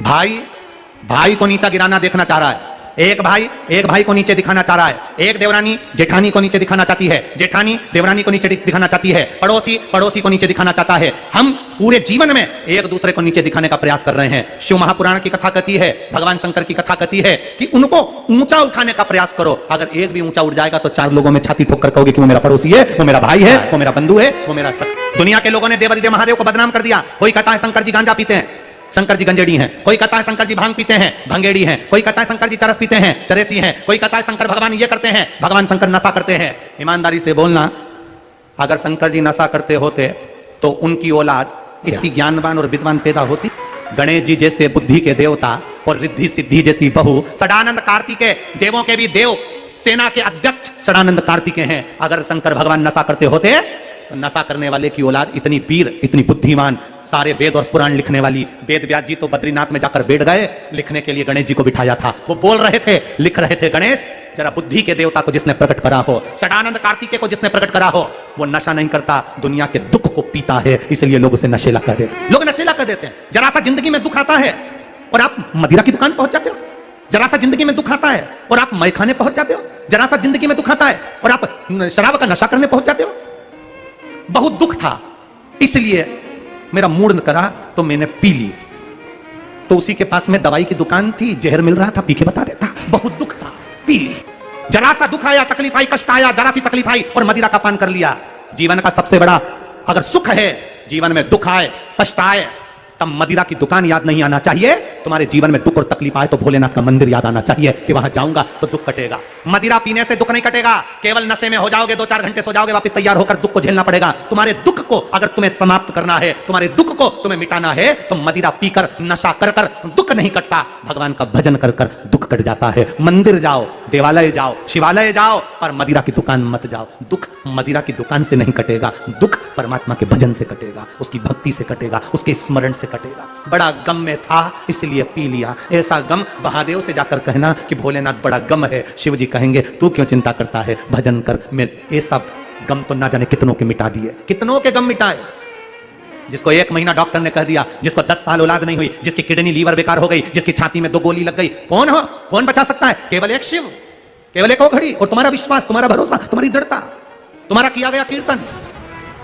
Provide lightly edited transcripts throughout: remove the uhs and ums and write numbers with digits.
भाई भाई को नीचा गिराना देखना चाह रहा है, एक भाई को नीचे दिखाना चाह रहा है, एक देवरानी जेठानी को नीचे दिखाना चाहती है, जेठानी देवरानी को नीचे दिखाना चाहती है, पड़ोसी पड़ोसी को नीचे दिखाना चाहता है। हम पूरे जीवन में एक दूसरे को नीचे दिखाने का प्रयास कर रहे हैं। शिव महापुराण की कथा कहती है, भगवान शंकर की कथा कहती है कि उनको ऊंचा उठाने का प्रयास करो। अगर एक भी ऊंचा उठ जाएगा तो चार लोगों में छाती ठोक कर कहोगे कि वो मेरा पड़ोसी है, वो मेरा भाई है, वो मेरा बंधु है, वो मेरा दुनिया के लोगों ने देवादिदेव महादेव को बदनाम कर दिया। कोई कहता है शंकर जी गांजा पीते हैं, शंकर जी गंजेड़ी हैं, कोई कहता है शंकर जी भांग पीते हैं, भंगेड़ी हैं, कोई कहता है शंकर जी चरस पीते हैं, चरेसी हैं, कोई कहता है शंकर भगवान ये करते हैं, भगवान शंकर नशा करते हैं। ईमानदारी से बोलना, अगर शंकर जी नशा करते होते तो उनकी औलाद इतनी ज्ञानवान और विद्वान पैदा होती? गणेश जी जैसे बुद्धि के देवता और रिद्धि सिद्धि जैसी बहू, सदानंद कार्तिकेय देवों के भी देव, सेना के अध्यक्ष सदानंद कार्तिकेय हैं। अगर शंकर भगवान नशा करते होते तो नशा करने वाले की औलाद इतनी वीर, इतनी बुद्धिमान, सारे वेद और पुराण लिखने वाली। वेद व्यास जी तो बद्रीनाथ में जाकर बैठ गए, लिखने के लिए गणेश जी को बिठाया था। वो बोल रहे थे, लिख रहे थे, गणेश जरा बुद्धि के देवता को जिसने प्रकट करा हो, सदानंद कार्तिकेय को जिसने प्रकट करा हो, वो नशा नहीं करता, दुनिया के दुख को पीता है, इसलिए लोग उसे नशेला कर देते। लोग नशेला कर देते हैं। जरा सा जिंदगी में दुख आता है और आप मदिरा की दुकान पहुंच जाते हो, जरा सा जिंदगी में दुख आता है और आप मय खाने पहुंच जाते हो, जरा सा जिंदगी में दुख आता है और आप शराब का नशा करने पहुंच जाते हो। बहुत दुख था, इसलिए मेरा मूड करा तो मैंने पी ली। तो उसी के पास में दवाई की दुकान थी, जहर मिल रहा था, पी के बता देता। बहुत दुख था, पी ली। जरा सा दुख आया, तकलीफ आई, कष्ट आया, जरा सी तकलीफ आई और मदिरा का पान कर लिया। जीवन का सबसे बड़ा अगर सुख है, जीवन में दुख आए, कष्ट आए, तब मदिरा की दुकान याद नहीं आना चाहिए। तुम्हारे जीवन में दुख और तकलीफ आए तो भोलेनाथ का मंदिर याद आना चाहिए कि वहां जाऊंगा तो दुख कटेगा। मदिरा पीने से दुख नहीं कटेगा, केवल नशे में हो जाओगे, 2-4 घंटे सो जाओगे, वापस तैयार होकर दुख को झेलना पड़ेगा। तुम्हारे दुख को अगर तुम्हें समाप्त करना है, तुम्हारे दुख को तुम्हें मिटाना है, तो मदिरा पीकर, नशा कर कर दुख नहीं कटता, भगवान का भजन कर कर दुख कट जाता है। मंदिर जाओ, देवालय जाओ, शिवालय जाओ, पर मदिरा की दुकान मत जाओ। दुख मदिरा की दुकान से नहीं कटेगा, दुख परमात्मा के भजन से कटेगा, उसकी भक्ति से कटेगा, उसके स्मरण से कटेगा। बड़ा गम में था इसलिए पी लिया। ऐसा गम महादेव से जाकर कहना कि भोलेनाथ बड़ा गम है, शिव जी कहेंगे तू क्यों चिंता करता है, भजन कर। मैं ऐसा गम तो ना जाने कितनों के मिटा दिए, कितनों के गम मिटाए। जिसको 1 महीना डॉक्टर ने कह दिया, जिसको 10 साल औलाद नहीं हुई, जिसकी किडनी लीवर बेकार हो गई, जिसकी छाती में 2 गोली लग गई, कौन हो, कौन बचा सकता है? केवल एक शिव, केवल एक घड़ी और तुम्हारा विश्वास, तुम्हारा भरोसा, तुम्हारी दृढ़ता, तुम्हारा किया गया कीर्तन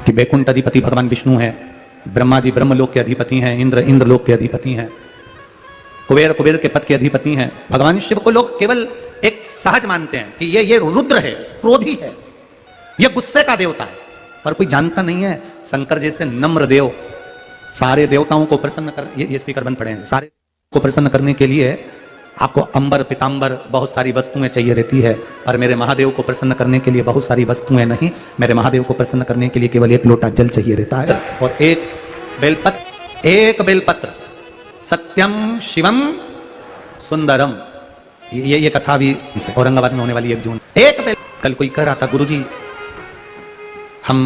कि वैकुंठ अधिपति भगवान विष्णु है, ब्रह्मा जी ब्रह्मलोक के अधिपति हैं, इंद्र इंद्रलोक के अधिपति हैं, कुबेर कुबेर के पद के अधिपति हैं। भगवान शिव को लोग केवल एक सहज मानते हैं कि ये रुद्र है, क्रोधी है, ये गुस्से का देवता है, पर कोई जानता नहीं है शंकर जैसे नम्र देव सारे देवताओं को प्रसन्न कर, ये स्पीकर बंद पड़े हैं, सारे को प्रसन्न करने के लिए आपको अंबर पीतांबर बहुत सारी वस्तुएं चाहिए रहती है, पर मेरे महादेव को प्रसन्न करने के लिए बहुत सारी वस्तुएं नहीं, मेरे महादेव को प्रसन्न करने के लिए केवल 1 लोटा जल चाहिए रहता है और एक बेलपत्र। सत्यम शिवम सुंदरम, ये कथा भी औरंगाबाद में होने वाली 1 जून। कल कोई कह रहा था, गुरुजी हम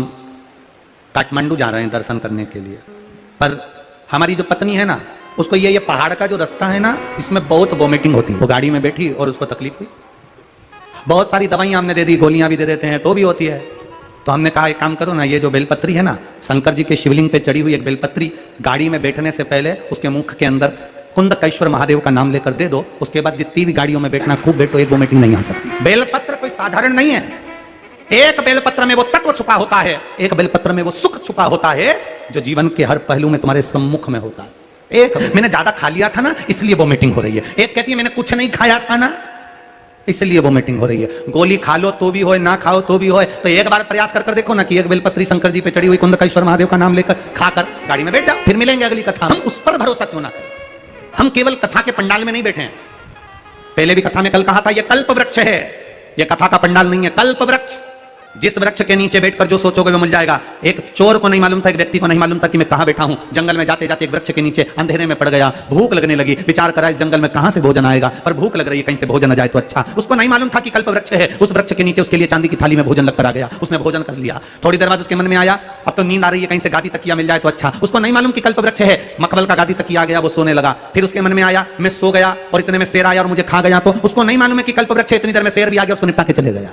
काठमांडू जा रहे हैं दर्शन करने के लिए, पर हमारी जो पत्नी है ना, उसको ये पहाड़ का जो रास्ता है ना, इसमें बहुत वोमिटिंग होती है। वो गाड़ी में बैठी और उसको तकलीफ हुई, बहुत सारी दवाइयां हमने दे दी, गोलियां भी दे देते हैं तो भी होती है। तो हमने कहा एक काम करो ना, ये जो बेलपत्री है ना, शंकर जी के शिवलिंग पे चढ़ी हुई एक बेलपत्री, गाड़ी में बैठने से पहले उसके मुख के अंदर कुंदकेश्वर महादेव का नाम लेकर दे दो, उसके बाद जितनी भी गाड़ियों में बैठना खूब बैठो, एक वोमिटिंग नहीं आ सकती। बेलपत्र कोई साधारण नहीं है, एक बेलपत्र में वो तत्व छुपा होता है, एक बेलपत्र में वो सुख छुपा होता है जो जीवन के हर पहलू में तुम्हारे सम्मुख में होता है। एक मैंने ज्यादा खा लिया था ना इसलिए वोमिटिंग हो रही है, एक कहती है मैंने कुछ नहीं खाया था ना इसलिए वोमिटिंग हो रही है। गोली खा लो तो भी होए, ना खाओ तो भी होए, तो एक बार प्रयास कर देखो ना कि एक बेलपत्री शंकर जी पे चढ़ी हुई कुंदकेश्वर महादेव का नाम लेकर खाकर गाड़ी में बैठ जाओ, फिर मिलेंगे अगली कथा। हम उस पर भरोसा क्यों ना करें? हम केवल कथा के पंडाल में नहीं बैठे हैं। पहले भी कथा में कल कहा था, यह कल्प वृक्ष है, यह कथा का पंडाल नहीं है, कल्प वृक्ष। जिस वृक्ष के नीचे बैठकर जो सोचोगे वो मिल जाएगा। एक चोर को नहीं मालूम था, एक व्यक्ति को नहीं मालूम था कि मैं कहां बैठा हूं। जंगल में जाते जाते एक वृक्ष के नीचे अंधेरे में पड़ गया, भूख लगने लगी, विचार करा इस जंगल में कहां से भोजन आएगा, पर भूख लग रही है, कहीं से भोजन आ जाए तो अच्छा। उसको नहीं मालूम था कि कल्प वृक्ष है, उस वृक्ष के नीचे उसके लिए चांदी की थाली में भोजन लगकर आ गया, उसने भोजन कर लिया। थोड़ी देर बाद उसके मन में आया अब तो नींद आ रही है, कहीं से गादी तकिया मिल जाए तो अच्छा। उसको नहीं मालूम कि कल्प वृक्ष है, मखमल का गादी तकिया आ गया, वो सोने लगा। फिर उसके मन में आया मैं सो गया और इतने में शेर आया और मुझे खा गया, तो उसको नहीं मालूम है कि कल्प वृक्ष है, इतनी देर में शेर भी आ गया, उसको निपटा के चले गया।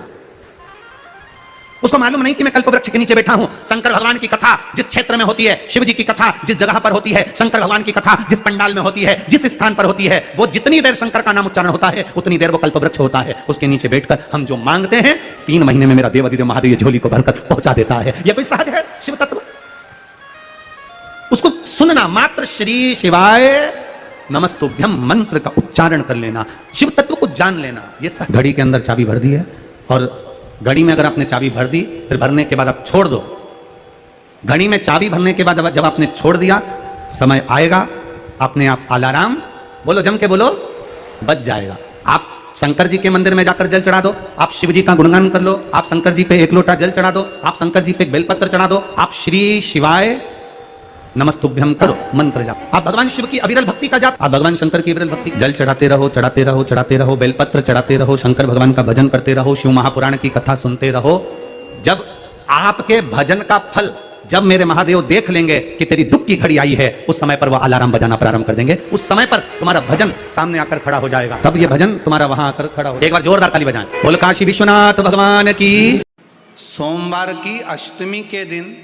उसको मालूम नहीं कि मैं कल्पवृक्ष के नीचे बैठा हूं। शंकर भगवान की कथा जिस क्षेत्र में होती है, शिव जी की कथा जिस जगह पर होती है, शंकर भगवान की कथा जिस पंडाल में होती है, जिस स्थान पर होती है, वो जितनी देर शंकर का नाम उच्चारण होता है उतनी देर वो कल्पवृक्ष होता है। उसके नीचे बैठकर हम जो मांगते हैं 3 महीने में मेरा देवादिदेव महादेव झोली को भरकर पहुंचा देता है। यह कोई सहज है शिव तत्व? उसको सुनना मात्र, श्री शिवाय नमस्तुभ्यम मंत्र का उच्चारण कर लेना, शिव तत्व को जान लेना। ये घड़ी के अंदर चाबी भर दी है और घड़ी में अगर आपने चाबी भर दी, फिर भरने के बाद आप छोड़ दो। घड़ी में चाबी भरने के बाद जब आपने छोड़ दिया, समय आएगा अपने आप अलार्म, बोलो जम के बोलो, बज जाएगा। आप शंकर जी के मंदिर में जाकर जल चढ़ा दो, आप शिव जी का गुणगान कर लो, आप शंकर जी पे 1 लोटा जल चढ़ा दो, आप शंकर जी पे बेलपत्र चढ़ा दो, आप श्री शिवाय नमस्तुभ्यम करो, मंत्र जाप। आप भगवान शिव की अविरल भक्ति का जाप, आप भगवान शंकर की अविरल भक्ति, जल चढ़ाते रहो, चढ़ाते रहो, चढ़ाते रहो, बेलपत्र चढ़ाते रहो, शंकर भगवान का भजन करते रहो, शिव महापुराण की कथा सुनते रहो। जब आपके भजन का फल जब मेरे महादेव देख लेंगे कि तेरी दुख की घड़ी आई है, उस समय पर वह अलार्म बजाना प्रारंभ कर देंगे। उस समय पर तुम्हारा भजन सामने आकर खड़ा हो जाएगा। तब ये भजन तुम्हारा वहां आकर खड़ा हो। एक बार जोरदार ताली बजाएं, बोल काशी विश्वनाथ भगवान की। सोमवार की अष्टमी के दिन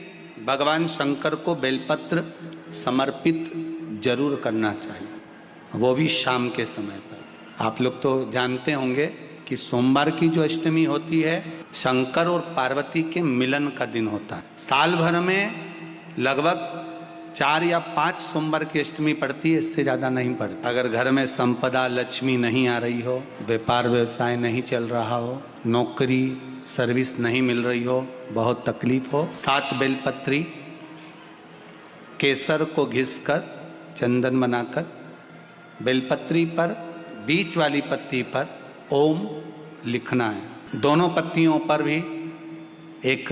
भगवान शंकर को बेलपत्र समर्पित जरूर करना चाहिए, वो भी शाम के समय पर। आप लोग तो जानते होंगे कि सोमवार की जो अष्टमी होती है, शंकर और पार्वती के मिलन का दिन होता है। साल भर में लगभग 4 या 5 सोमवार की अष्टमी पड़ती है, इससे ज्यादा नहीं पड़ती। अगर घर में संपदा लक्ष्मी नहीं आ रही हो, व्यापार व्यवसाय नहीं चल रहा हो, नौकरी सर्विस नहीं मिल रही हो, बहुत तकलीफ हो, 7 बेलपत्री केसर को घिसकर चंदन बनाकर बेलपत्री पर बीच वाली पत्ती पर ओम लिखना है। दोनों पत्तियों पर भी एक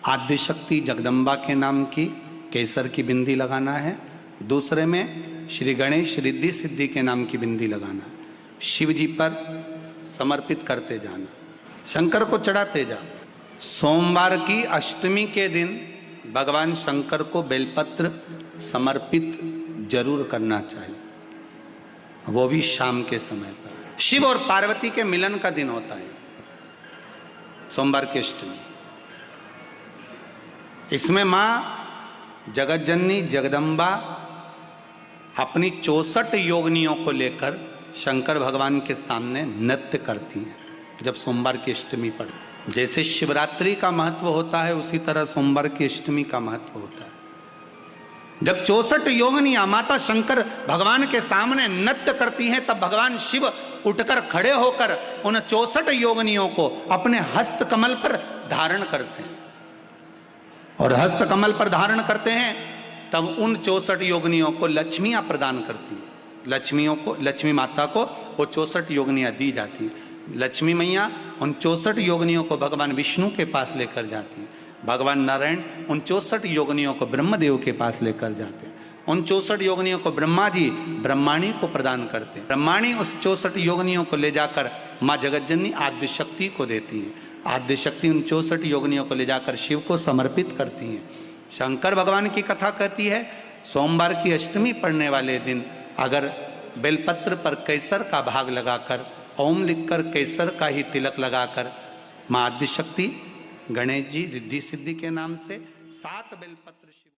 आद्यशक्ति जगदम्बा के नाम की केसर की बिंदी लगाना है, दूसरे में श्री गणेश रिद्धि सिद्धि के नाम की बिंदी लगाना है। शिव जी पर समर्पित करते जाना, शंकर को चढ़ाते जाना। सोमवार की अष्टमी के दिन भगवान शंकर को बेलपत्र समर्पित जरूर करना चाहिए, वो भी शाम के समय पर। शिव और पार्वती के मिलन का दिन होता है सोमवार की अष्टमी। इसमें मां जगत जननी जगदम्बा अपनी 64 योगिनियों को लेकर शंकर भगवान के सामने नृत्य करती हैं जब सोमवार की अष्टमी पड़े। जैसे शिवरात्रि का महत्व होता है, उसी तरह सोमवार की अष्टमी का महत्व होता है। जब 64 योगिनियां माता शंकर भगवान के सामने नृत्य करती हैं, तब भगवान शिव उठकर खड़े होकर उन 64 योगिनियों को अपने हस्त कमल पर धारण करते हैं। और हस्त कमल पर धारण करते हैं तब उन 64 योगिनियों को लक्ष्मियां प्रदान करती हैं। लक्ष्मियों को, लक्ष्मी माता को वो 64 योगिनियां दी जाती हैं। लक्ष्मी मैया उन 64 योगिनियों को भगवान विष्णु के पास लेकर जाती हैं। भगवान नारायण उन 64 योगिनियों को ब्रह्मदेव के पास लेकर जाते हैं। उन 64 योगिनियों को ब्रह्मा जी ब्रह्माणी को प्रदान करते हैं। ब्रह्माणी उस 64 योगिनियों को ले जाकर माँ जगतजननी आद्य शक्ति को देती हैं। आद्य शक्ति उन 64 योगिनियों को ले जाकर शिव को समर्पित करती हैं। शंकर भगवान की कथा कहती है, सोमवार की अष्टमी पड़ने वाले दिन अगर बेलपत्र पर केसर का भाग लगाकर, ओम लिखकर केसर का ही तिलक लगाकर माँ आद्य शक्ति गणेश जी रिद्धि सिद्धि के नाम से 7 बेलपत्र शिव